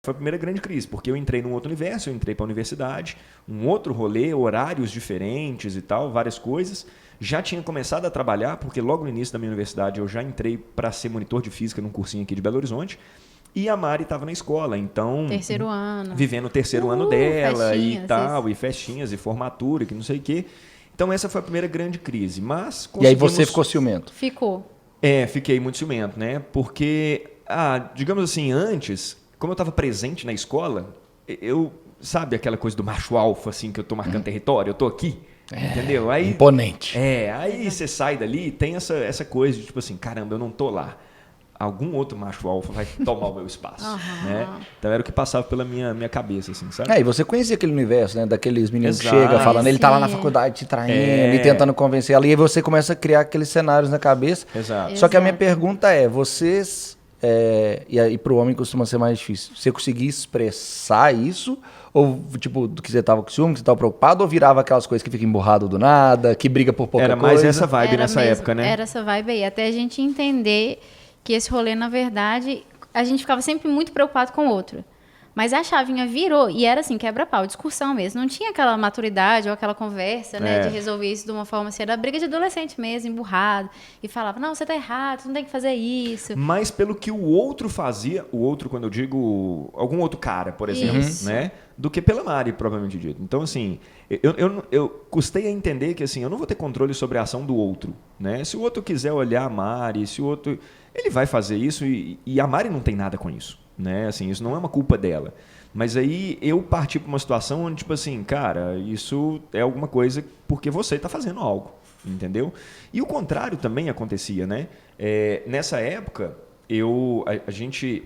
foi a primeira grande crise, porque eu entrei num outro universo, eu entrei para a universidade, um outro rolê, horários diferentes e tal, várias coisas. Já tinha começado a trabalhar, porque logo no início da minha universidade eu já entrei para ser monitor de física num cursinho aqui de Belo Horizonte. E a Mari estava na escola, então... Terceiro ano. Vivendo o terceiro ano dela e tal, isso. e festinhas, e formatura, que não sei o quê. Então essa foi a primeira grande crise. Mas E aí você ficou ciumento? Ficou. Fiquei muito ciumento, né? Porque, digamos assim, antes, como eu estava presente na escola, sabe aquela coisa do macho alfa, assim, que eu tô marcando território, eu tô aqui, entendeu? Aí, imponente. Aí você sai dali e tem essa coisa de tipo assim, caramba, eu não tô lá. Algum outro macho alfa vai tomar o meu espaço, né? Então era o que passava pela minha cabeça, assim, sabe? E você conhecia aquele universo, né? Daqueles meninos que Exato. chegam falando, ele tá lá na faculdade te traindo e tentando convencer ela. E aí você começa a criar aqueles cenários na cabeça. Exato. Só que a minha pergunta é, vocês... e aí pro homem costuma ser mais difícil. Você conseguia expressar isso? Ou, tipo, do que você tava com ciúme, que você tava preocupado? Ou virava aquelas coisas que fica emburrado do nada, que briga por pouca coisa? Era mais essa vibe nessa época, né? Era essa vibe aí. Até a gente entender que esse rolê, na verdade, a gente ficava sempre muito preocupado com o outro. Mas a chavinha virou e era assim, quebra-pau, discussão mesmo. Não tinha aquela maturidade ou aquela conversa, né, de resolver isso de uma forma assim. Era briga de adolescente mesmo, emburrado. E falava, não, você tá errado, você não tem que fazer isso. Mas pelo que o outro fazia, o outro, quando eu digo algum outro cara, por exemplo, né? Do que pela Mari, provavelmente dito. Então, assim, eu custei a entender que assim, eu não vou ter controle sobre a ação do outro, né? Se o outro quiser olhar a Mari, se o outro... Ele vai fazer isso e a Mari não tem nada com isso, né? Assim, isso não é uma culpa dela. Mas aí eu parti para uma situação onde, tipo assim, cara, isso é alguma coisa porque você está fazendo algo, entendeu? E o contrário também acontecia, né? Nessa época, a gente...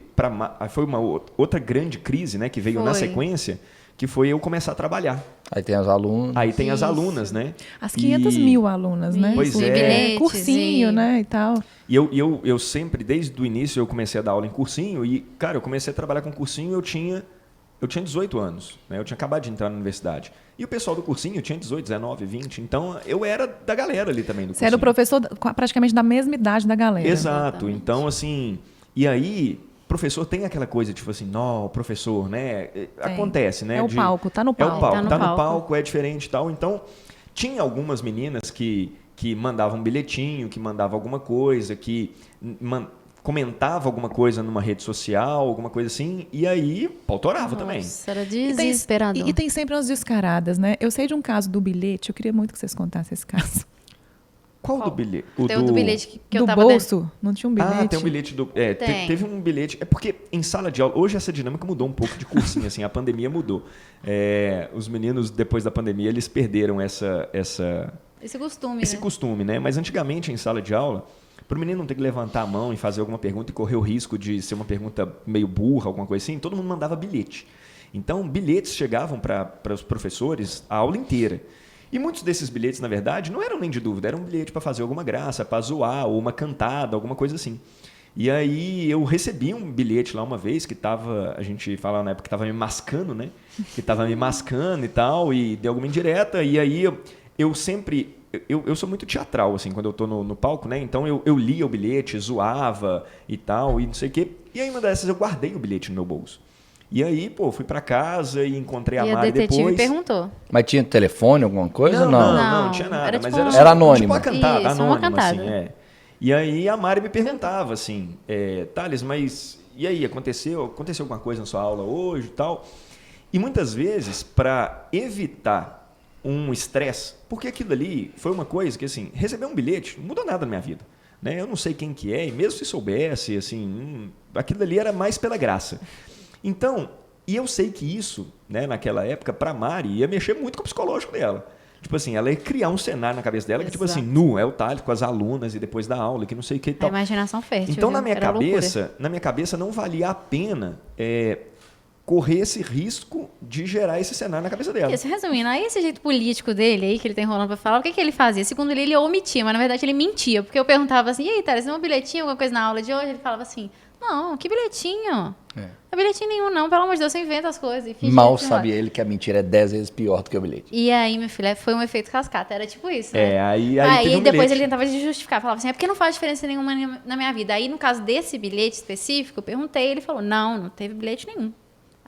Foi uma outra grande crise, né? Que veio na sequência, que foi eu começar a trabalhar. Aí tem as alunas. Aí tem as alunas, né? As 500 mil alunas, né? Pois é. Bilhetes, Cursinho, né, e tal. E eu sempre, desde o início, eu comecei a dar aula em cursinho e, cara, eu comecei a trabalhar com cursinho eu tinha 18 anos, né? Eu tinha acabado de entrar na universidade. E o pessoal do cursinho tinha 18, 19, 20. Então, eu era da galera ali também do cursinho. Você era o professor praticamente da mesma idade da galera. Exato. Então, assim... E aí... Professor tem aquela coisa, tipo assim, não, professor, né? Acontece, né? É o palco, tá no palco. É o palco, tá no palco, é diferente e tal. Então, tinha algumas meninas que mandavam um bilhetinho, que mandavam alguma coisa, que comentava alguma coisa numa rede social, alguma coisa assim, e aí pautorava também. Era desesperador. E tem sempre umas descaradas, né? Eu sei de um caso do bilhete, eu queria muito que vocês contassem esse caso. Qual do bilhete? Tem o do bilhete que eu do tava bolso? dentro. Não tinha um bilhete? Tem um bilhete do... Teve um bilhete... É porque em sala de aula... Hoje essa dinâmica mudou um pouco de cursinho, assim, a pandemia mudou. Os meninos, depois da pandemia, eles perderam Esse costume, né? Mas antigamente, em sala de aula, para o menino não ter que levantar a mão e fazer alguma pergunta e correr o risco de ser uma pergunta meio burra, alguma coisa assim, todo mundo mandava bilhete. Então, bilhetes chegavam para os professores a aula inteira. E muitos desses bilhetes, na verdade, não eram nem de dúvida, eram um bilhete para fazer alguma graça, para zoar, ou uma cantada, alguma coisa assim. E aí eu recebi um bilhete lá uma vez que estava, a gente falava na época que estava me mascando, né? Que estava me mascando e tal, e deu alguma indireta. E aí eu sempre... Eu sou muito teatral, assim, quando eu estou no palco, né? Então eu lia o bilhete, zoava e tal, e não sei o quê. E aí uma dessas eu guardei o bilhete no meu bolso. E aí, fui pra casa e encontrei a Mari depois. E a detetive perguntou. Mas tinha telefone, alguma coisa? Não tinha nada. Era, mas tipo, era anônimo. Tipo uma cantada, isso, anônima, uma cantada. assim, E aí a Mari me perguntava assim, Thales, mas e aí, aconteceu alguma coisa na sua aula hoje e tal? E muitas vezes, para evitar um estresse, porque aquilo ali foi uma coisa que, assim, receber um bilhete não mudou nada na minha vida. Né? Eu não sei quem que é, e mesmo se soubesse, assim, aquilo ali era mais pela graça. Então, e eu sei que isso, né, naquela época, para Mari, ia mexer muito com o psicológico dela. Tipo assim, ela ia criar um cenário na cabeça dela que, tipo assim, é o Thales com as alunas e depois da aula, que não sei o que e tal. A imaginação fértil. Então, na minha cabeça, não valia a pena correr esse risco de gerar esse cenário na cabeça dela. Isso, resumindo, aí esse jeito político dele aí, que ele tem rolando pra falar, o que ele fazia? Segundo ele omitia, mas na verdade ele mentia. Porque eu perguntava assim, e aí, Thales, tem um bilhetinho, alguma coisa na aula de hoje? Ele falava assim, não, que bilhetinho? Não é bilhetinho nenhum, não. Pelo amor de Deus, você inventa as coisas. E mal sabia ele que a mentira é 10 vezes pior do que o bilhete. E aí, meu filho, foi um efeito cascata. Era tipo isso, né? Aí depois bilhete. ele tentava justificar. Falava assim, é porque não faz diferença nenhuma na minha vida. Aí, no caso desse bilhete específico, eu perguntei. Ele falou, não teve bilhete nenhum.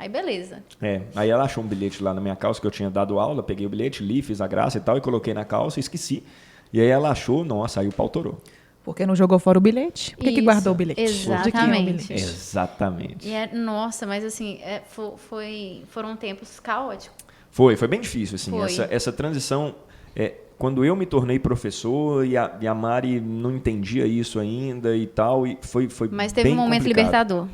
Aí beleza. Aí ela achou um bilhete lá na minha calça que eu tinha dado aula, peguei o bilhete, li, fiz a graça e tal, e coloquei na calça e esqueci. E aí ela achou, nossa, aí o pau torou. Porque não jogou fora o bilhete? Por que Isso, guardou o bilhete? exatamente. De quem é o bilhete? Exatamente. Nossa, mas assim, foram tempos caóticos. Foi bem difícil, assim, Foi. essa transição, quando eu me tornei professor e a Mari não entendia isso ainda e tal, e foi Mas teve bem um momento complicado. libertador.